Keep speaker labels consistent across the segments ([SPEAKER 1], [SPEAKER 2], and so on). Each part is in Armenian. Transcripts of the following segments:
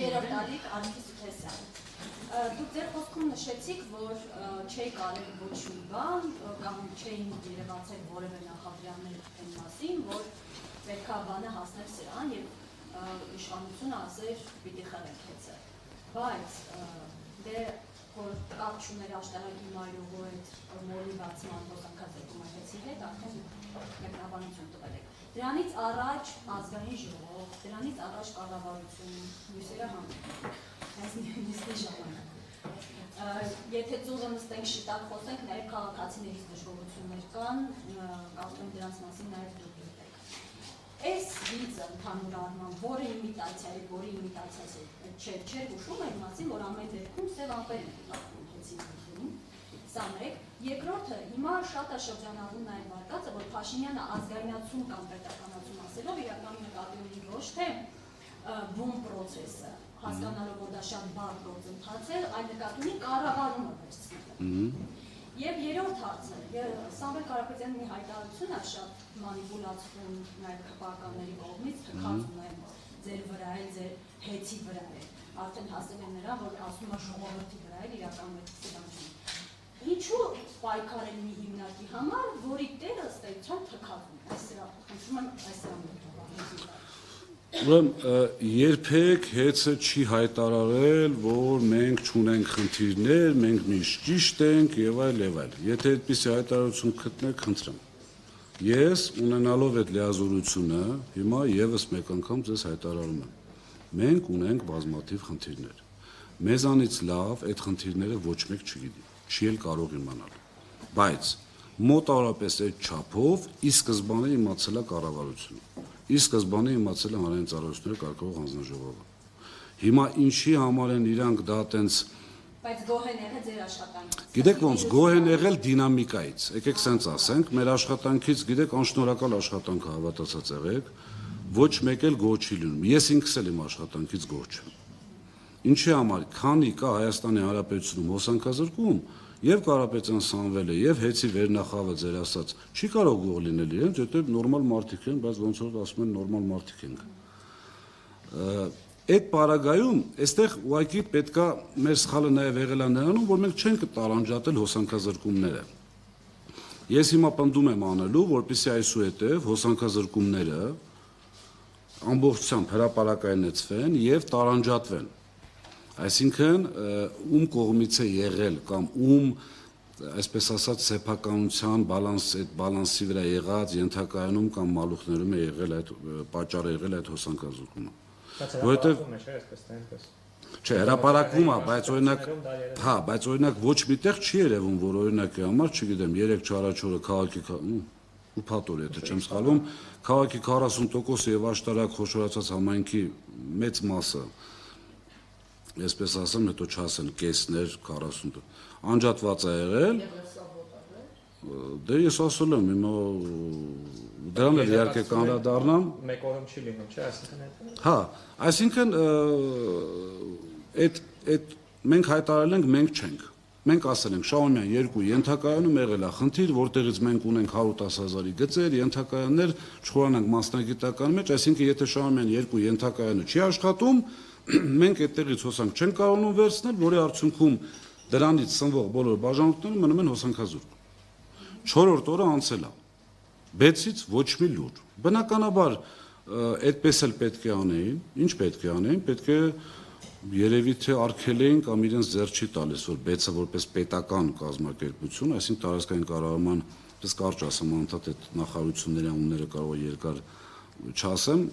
[SPEAKER 1] Երրորդ տարիք Արմենի Սուքեսյան։ Դուք ձեր խոսքում նշեցիք, որ չէի կարել ոչ մի բան կամ չէին երևացել որևէ նախադրյալներ այն մասին, որ պետքա բանը հասներ սրան եւ իշխանությունը ասեր պիտի խլենք հեծը։ Բայց դե որ կապ չուներ աշտարակի մայրուղու հետ մոլի բացման հոսանքազեկում այդեցի հետ արդեն մեկնաբանություն տվել եք։ Դրանից առաջ ազգային ժողով, դրանից առաջ կառավարություն, մյուսերը այս նիստի ժամանակ։ Եթե ծուղը նստենք շիտակ խոսենք, նաև քաղաքացիներից դժգոհություններ կան, կարծում եմ դրանց մասին նաև դուք գիտեք։ Այս վիճը ընդհանուր առմամբ, որը իմիտացիա է, որի իմիտացիա չէր հուշում այն մասին, որ ամեն դեպքում սև ամպեր են տակում հեցիներին, սա մեկ։ Երկրորդը, հիմա շատ է շրջանառվում նաև վարկածը, որ Փաշինյանը ազգայնացում կամ պետականացում ասելով իրականում նկատի ունի ոչ թե բուն պրոցեսը, հասկանալով, որ դա շատ բարդ գործընթաց է, այլ նկատի ունի կառավարումը վերցնելը։ Եվ երրորդ հարցը, Սամվել Կարապետյանի մի հայտարարություն է շատ մանիպուլացվում նաև քպականների կողմից, թքածում են ձեր վրա է, ձեր հեցի վրա է, արդեն հասել են նրա, որ ասում է ժողովրդի վրա է, իրական մեծ սրանցում։ Ինչու պայքարել մի հիմնարկի համար, որի տերը ըստ էության թքածում է, այս սրա, խնդրում եմ այս սրա մոտով։
[SPEAKER 2] Ուրեմն երբեք հեծը չի հայտարարել, որ մենք չունենք խնդիրներ, մենք միշտ ճիշտ ենք եւ այլ եւ այլ։ Եթե այդպիսի հայտարարություն գտնեք, խնդրեմ։ Ես ունենալով այդ լիազորությունը, հիմա եւս մեկ անգամ ձեզ հայտարարում եմ։ Մենք ունենք բազմաթիվ խնդիրներ։ Մեզանից լավ այդ խնդիրները ոչ մեկ չգիտի, չի էլ կարող իմանալ։ Բայց մոտավորապես այդ չափով ի սկզբանե իմացել է կառավարությունը։ Ի սկզբանե իմացել է հանրային ծառայությունների կարգավորող հանձնաժողովը։ Հիմա ինչի համար են իրանք դա տենց
[SPEAKER 1] Բայց գոհ են եղել ձեր աշխատանքից։
[SPEAKER 2] Գիտեք ոնց գոհ են եղել դինամիկայից։ Եկեք սենց ասենք, մեր աշխատանքից գիտեք անշնորհակալ աշխատանքը հավատացած եղեք, ոչ մեկ էլ գոհ չի լինում։ Ես ինքս էլ իմ աշխատանքից գոհ չեմ։ Ինչի համար, քանի կա Հայաստանի Հանրապետությունում հոսանքազրկում, եւ Կարապետյան Սամվելը եւ հեցի վերնախավը ձեր ասած չի կարող գող լինել իրենց, եթե նորմալ մարդիկ են, բայց ոնց որ ասում են նորմալ մարդիկ ենք։ Այդ պարագայում այստեղ ուղղակի պետքա մեր սխալը նաեւ եղել է նրանում, որ մենք չենք տարանջատել հոսանքազրկումները։ Ես հիմա պնդում եմ անելու, որպեսզի այսուհետև հոսանքազրկումները ամբողջությամբ հրապարակայնեցվեն եւ տարանջատվեն։ Այսինքն ում կողմից է եղել կամ ում այսպես ասած սեփականության բալանսի վրա եղած ենթակայանում կամ մալուխներում է եղել այդ պատճառը եղել այդ հոսանքազրկումը։ Որովհետև չէ, հրապարակվում է, բայց օրինակ հա, բայց օրինակ ոչ միտեղ չի երևում, որ օրինակի համար, չգիտեմ, 3-4 օրը քաղաքի ու փաթոր, եթե չեմ սխալվում, քաղաքի 40% եւ աշտարակ խոշորացած համայնքի մեծ մասը Այսպես ասեմ, հետո չասեն կեսներ 40 անջատված է եղել։ Դե ես ասել եմ, հիմա դրան էլ իհարկե կանրադառնամ։
[SPEAKER 3] Մեկ օրում չի լինում, չէ՞, այսինքն այդ։
[SPEAKER 2] Հա, այսինքն այդ մենք հայտարարել ենք, մենք չենք։ Մենք ասել ենք Շահումյան 2 ենթակայանում եղել է խնդիր, որտեղից մենք ունենք 110,000-ի գծեր, ենթակայաններ չխորանանք մասնագիտական մեջ, այսինքն եթե Շահումյան 2 ենթակայանը չի աշխատում, մենք այդտեղից հոսանք չենք կարողանում վերցնել, որի արդյունքում դրանից սնվող բոլոր բաժանորդները մնում են հոսանքազուրկ։ 4-րդ օրը անցել է։ 6-ից ոչ մի լուր։ Բնականաբար այդպես էլ պետք է անեին, ինչ պետք է անեին, պետք է երևի թե արգելեին կամ իրենց ձեռ չի տալիս, որ բեցը որպես պետական կազմակերպություն, այսինքն տարածքային կառավարման, պես կարճ ասեմ, անդադ այդ նախարարությունների անունները կարող է երկար չասեմ,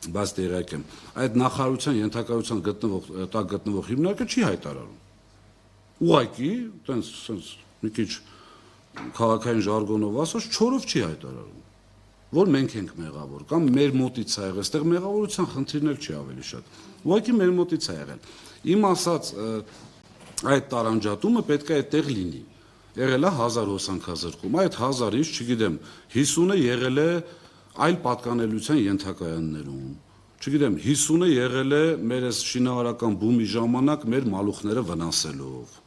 [SPEAKER 2] բայց տեղյակ եմ։ Այդ նախարարության ենթակայության գտնվող հիմնարկը չի հայտարարում։ Ուղղակի, տենց մի քիչ քաղաքային ժարգոնով ասած, չորով չի հայտարարում, որ մենք ենք մեղավոր կամ մեր մոտից է եղել, այստեղ մեղավորության խնդիրներ չի ավելի շատ։ Ուղղակի մեր մոտից է եղել։ Իմ ասած այդ տարանջատումը պետք է այդտեղ լինի։ Եղել է 1000 հոսանքազրկում, այդ 1000-ից, չգիտեմ, 50-ը եղել է այլ պատկանելիության ենթակայաններում, չգիտեմ, 50-ը եղել է մեր այս շինարարական բումի ժամանակ մեր մալուխները վնասելով,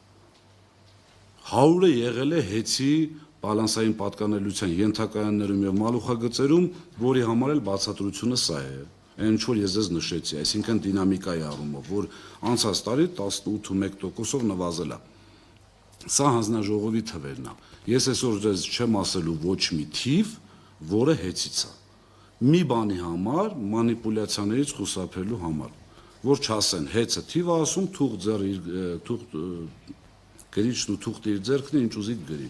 [SPEAKER 2] 100-ը եղել է հեցի բալանսային պատկանելիության ենթակայաններում եւ մալուխագծերում, որի համար էլ բացատրությունը սա է, Այն ինչ որ ես ձեզ նշեցի, այսինքն դինամիկայի առումով, որ անցած տարի 18.1%-ով նվազել է։ Սա հանձնաժողովի թվերն է։ Ես այսօր ձեզ չեմ ասելու ոչ մի թիվ, որը հեծից է։ Մի բանի համար, մանիպուլյացիաներից խուսափելու համար, որ չասեն, հեծը թիվ է ասում, թուղթ գրիչն ու թուղթը իր ձեռքն է, ինչ ուզի գրի։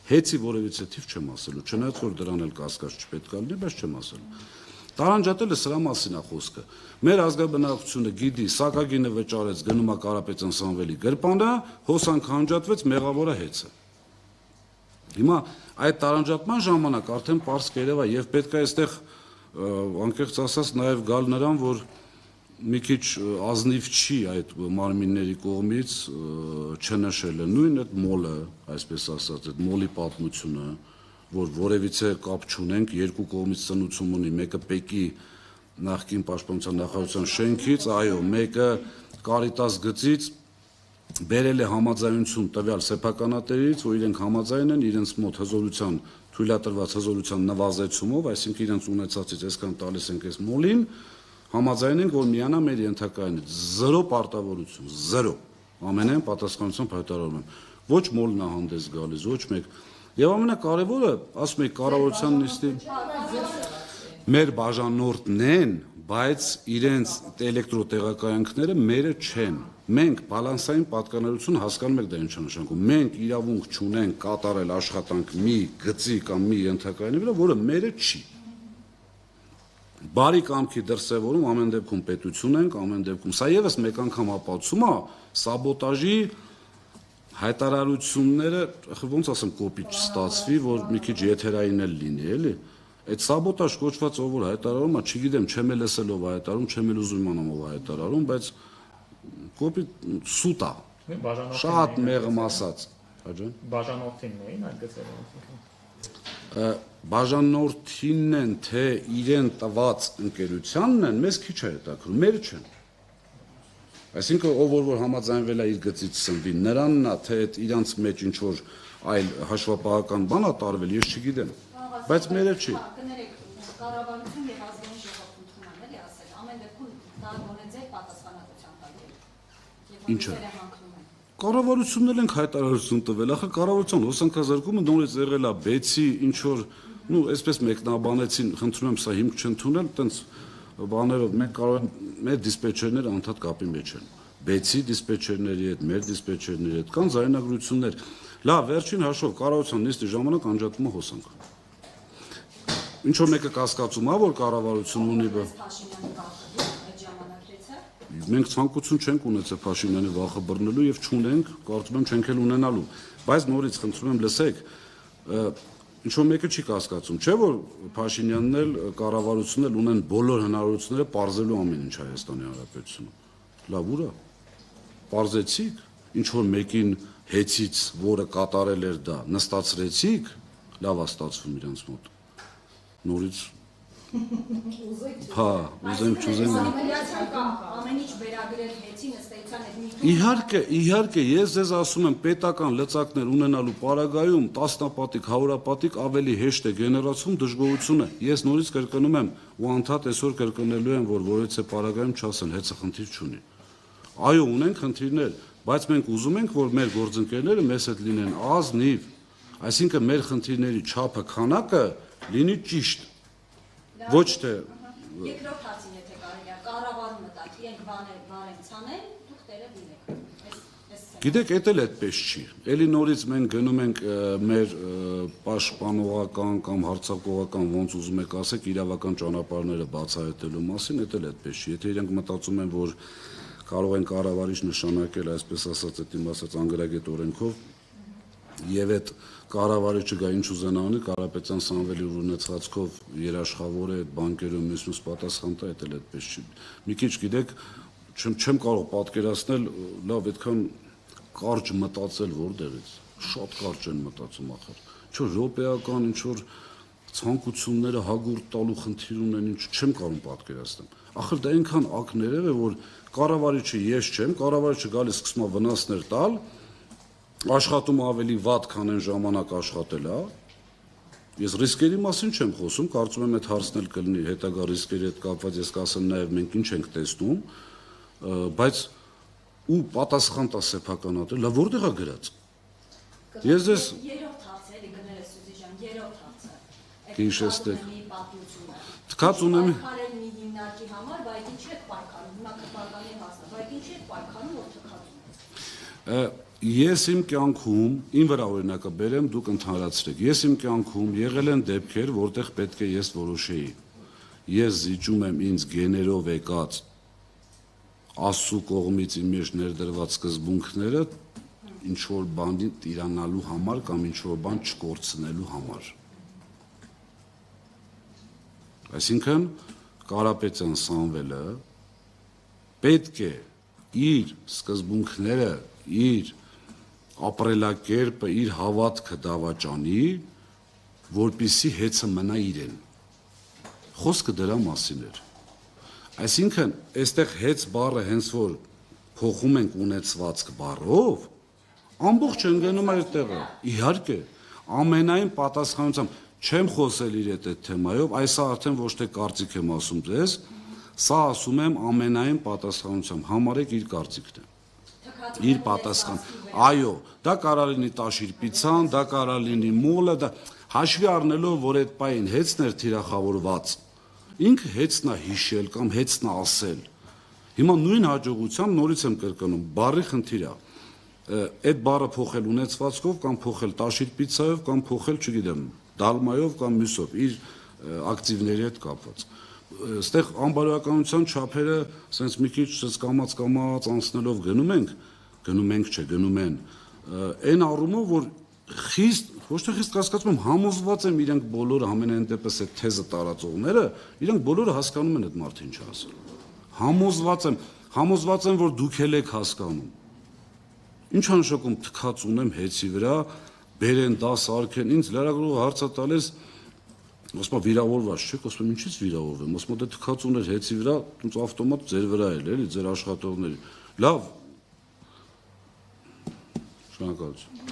[SPEAKER 2] Հեծի որևիցե թիվ չեմ ասելու, չնայած որ դրան էլ կասկած չպետք է լինի, բայց չեմ ասելու։ Տարանջատելը սրա մասին է խոսքը։ Մեր ազգաբնակությունը գիտի, սակագինը վճարեց, գնում է Կարապետյան Սամվելի գրպանը, հոսանք հանջատվեց, մեղավորը հեծը։ Հիմա այդ տարանջատման ժամանակ արդեն պարզ կերևա եւ պետք է այստեղ անկեղծ ասած նաեւ գալ նրան, որ մի քիչ ազնիվ չի այդ մարմինների կողմից չնշելը, նույն այդ մոլը, այսպես ասած, այդ մոլի պատմությունը, որ որևիցե կապ չունենք, երկու կողմից ծնուցում ունի, մեկը Պեկի նախկին պաշտպանության նախարարության շենքից, այո, մեկը Կարիտաս գծից բերել է համաձայնություն տվյալ սեփականատերից, որ իրենք համաձայն են իրենց մոտ հզորության թույլատրված հզորության նվազեցումով, այսինքն իրենց ունեցածից այսքան տալիս ենք այս մոլին, համաձայն ենք, որ միանա մեր ենթակայանից, 0 պարտավորություն, 0, ամենայն պատասխանությամբ հայտարարում եմ, ոչ մոլն է հանդես գալիս, ոչ մեկ, եւ ամենակարևորը, ասում եք կառավարության նիստի մեր բաժանորդն են, բայց իրենց էլեկտրոտեղակայանքները մերը չեն։ Մենք բալանսային պատկանելություն հասկանում եք դա ինչ նշանակում։ Մենք իրավունք չունենք կատարել աշխատանք մի գծի կամ մի ենթակայանի վրա, որը մերը չի։ Բարի կամքի դրսևորում ամեն դեպքում պետություն ենք, ամեն դեպքում սա եւս մեկ անգամ ապացուցում է սաբոտաժի հայտարարությունները, ոնց ասեմ, կոպիտ չստացվի, որ մի քիչ եթերային էլ լինի, էլի։ Այդ սաբոտաժ կոչված ով որ հայտարարում է, չգիտեմ, չեմ էլ լսելով հայտարարում, չեմ էլ ուզում իմանամ ով հայտարարում, բայց կոպիտ սուտ է։ Շատ մեղմ ասած, հաջան։
[SPEAKER 3] Բաժանորդինն էին այդ գծերը։
[SPEAKER 2] Բաժանորդինն են, թե իրեն տված ընկերությանն են, մեզ քիչ է հետաքրքրում, մերը չեն։ Այսինքն ով որ համաձայնվել է իր գծից սնվի, նրանն է, թե այդ իրանց մեջ ինչ որ այլ հաշվապահական բան է տարվել, ես չգիտեմ, բայց մերը չի։
[SPEAKER 1] Կներեք, կառավարություն եւ ազգային ժողով ընդունում են, էլի ասել, ամեն դեպքում դա գոնե ձեր պատասխանատվության տալու է։
[SPEAKER 2] Ինչ է։ Կառավարությունն էլ ենք հայտարարություն տվել, ախր կառավարության հոսանքազրկումը նորից եղել է բեցի, ինչ որ, նու, այսպես մեկնաբանեցին, խնդրում եմ, սա հիմք չընդունել, տենց բաներով մենք կարող ենք մեր դիսպեչերները անդադ կապի մեջ են։ Բեցի դիսպեչերների հետ, մեր դիսպեչերների հետ կան զայնագրություններ։ Լավ, վերջին հաշվով կառավարության նիստի ժամանակ անջատումը հոսանք։ Ինչ որ մեկը կասկածում է, որ կառավարությունն ունի Մենք ցանկություն չենք ունեցել Փաշինյանի վախը բռնելու եւ չունենք, կարծում եմ չենք էլ ունենալու։ Բայց նորից խնդրում եմ լսեք, ինչ որ մեկը չի կասկածում, չէ՞ որ Փաշինյանն էլ կառավարությունն էլ ունեն բոլոր հնարավորությունները պարզելու ամեն ինչ Հայաստանի Հանրապետությունում։ Լավ ուրա։ Պարզեցիք, ինչ որ մեկին հեծից, որը կատարել էր դա, նստացրեցիք, լավ է ստացվում իրենց մոտ։ Նորից Հա, ուզենք չուզենք։
[SPEAKER 1] Ամեն ինչ վերագրել հեծի նստեցան այդ
[SPEAKER 2] Իհարկե, ես ձեզ ասում եմ, պետական լծակներ ունենալու պարագայում տասնապատիկ, հարյուրապատիկ ավելի հեշտ է գեներացում դժգոհությունը։ Ես նորից կրկնում եմ, ու անդադ այսօր կրկնելու եմ, որ որևիցե պարագայում չասեն, հեծը խնդիր չունի։ Այո, ունենք խնդիրներ, բայց մենք ուզում ենք, որ մեր գործընկերները մեզ հետ լինեն ազնիվ, այսինքն մեր խնդիրների չափը, քանակը լինի ճիշտ։ Ոչ թե
[SPEAKER 1] երկրորդ հարցին եթե կարելի է կառավարումը տակ իրենք բաներ ցանել դուք տերը դինեք
[SPEAKER 2] Գիտեք, էդ էլ այդպես չի։ Էլի նորից մենք գնում ենք մեր պաշտպանողական կամ հարձակողական ոնց ուզում եք ասեք իրավական ճանապարհները բացահայտելու մասին, էդ էլ այդպես չի։ Եթե իրենք մտածում են, որ կարող են կառավարիչ նշանակել, այսպես ասած, այդ իմ ասած անգրագետ օրենքով եւ այդ կառավարիչը գա ինչ ուզենա անի Կարապետյան Սամվելի ունեցածքով երաշխավորը այդ բանկերում մյուս պատասխան տա, դա էլ այդպես չի։ Մի քիչ գիտեք, չեմ կարող պատկերացնել, լավ, այդքան կարճ մտածել որտեղից։ Շատ կարճ են մտածում ախր։ Ինչ որ ռոպեական, ինչ որ ցանկությունները հագուրտ տալու խնդիր ունեն, ինչ չեմ կարող պատկերացնել։ Ախր դա այնքան ակներև է, որ կառավարիչը ես չեմ, կառավարիչը գալիս սկսում է վնասներ տալ աշխատում ավելի վատ, քան այն ժամանակ աշխատել է, Ես ռիսկերի մասին չեմ խոսում, կարծում եմ այդ հարցն էլ կլինի հետագա ռիսկերի հետ կապված, ես կասեմ նաև մենք ինչ ենք տեսնում, բայց ու պատասխան տա սեփականատեր, լավ որտեղ է գրած։ Ես ձեզ
[SPEAKER 1] երրորդ հարցը էլի գնել ես Սյուզի ջան, երրորդ հարցը։
[SPEAKER 2] Հիշեցեք։
[SPEAKER 1] Պատմությունը։
[SPEAKER 2] Թքած ունեմ
[SPEAKER 1] Պայքարել մի հիմնարկի համար, բայց ինչի եք պայքարում, հիմա կպարկանի հասնա, բայց ինչի եք պայքարում, որ թքած ունես։
[SPEAKER 2] Ես իմ կյանքում, իմ վրա օրինակը բերեմ, դուք ընդհանրացրեք։ Ես իմ կյանքում եղել են դեպքեր, որտեղ պետք է ես որոշեի։ Ես զիջում եմ ինձ գեներով եկած Աստծու կողմից իմ մեջ ներդրված սկզբունքները ինչ որ բանի տիրանալու համար կամ ինչ որ բան չկորցնելու համար։ Այսինքն Կարապետյան Սամվելը պետք է իր սկզբունքները, իր ապրելակերպը, իր հավատքը դավաճանի, որպիսի հեծը մնա իրեն։ Խոսքը դրա մասին էր։ Այսինքն, այստեղ հեծ բառը հենց որ փոխում ենք ունեցվածք բառով, ամբողջ ընկնում այդ տեղը։ Իհարկե, ամենայն պատասխանությամբ չեմ խոսել իր այդ թեմայով, այսա արդեն ոչ թե կարծիք եմ ասում ձեզ, սա ասում եմ ամենայն պատասխանությամբ, համարեք իր կարծիքն է։ Իր պատասխան։ Այո, դա կարա լինի տաշիր պիցան, դա կարա լինի մոլը, դա հաշվի առնելով, որ այդ պահին հեծն էր թիրախավորված, ինքը հեծն է հիշել կամ հեծն է ասել։ Հիմա նույն հաջողությամբ նորից եմ կրկնում, բառի խնդիր է։ Այդ բառը փոխել ունեցվածքով կամ փոխել տաշիր պիցայով կամ փոխել, չգիտեմ, դալմայով կամ մյուսով, իր ակտիվների հետ կապված։ Այստեղ անբարոյականության չափերը սենց մի քիչ կամած անցնելով գնում են, այն առումով, որ խիստ, ոչ թե խիստ կասկածում եմ, համոզված եմ իրենք բոլորը, ամենայն դեպս այդ թեզը տարածողները, իրենք բոլորը հասկանում են այդ մարդը ինչ ասել։ Համոզված եմ, որ դուք էլ եք հասկանում։ Ինչ անշոկում թքած ունեմ հեծի վրա, բերեն դաս արգեն, ինձ լրագրողը հարցը տալիս, ասում վիրավորված չեք, ասում եմ ինչից վիրավորվեմ, ասում դե թքած ուներ հեծի վրա, ինձ ավտոմատ ձեր վրա էլ, էլի, ձեր աշխատողների։ Լավ։ Շնորհակալություն։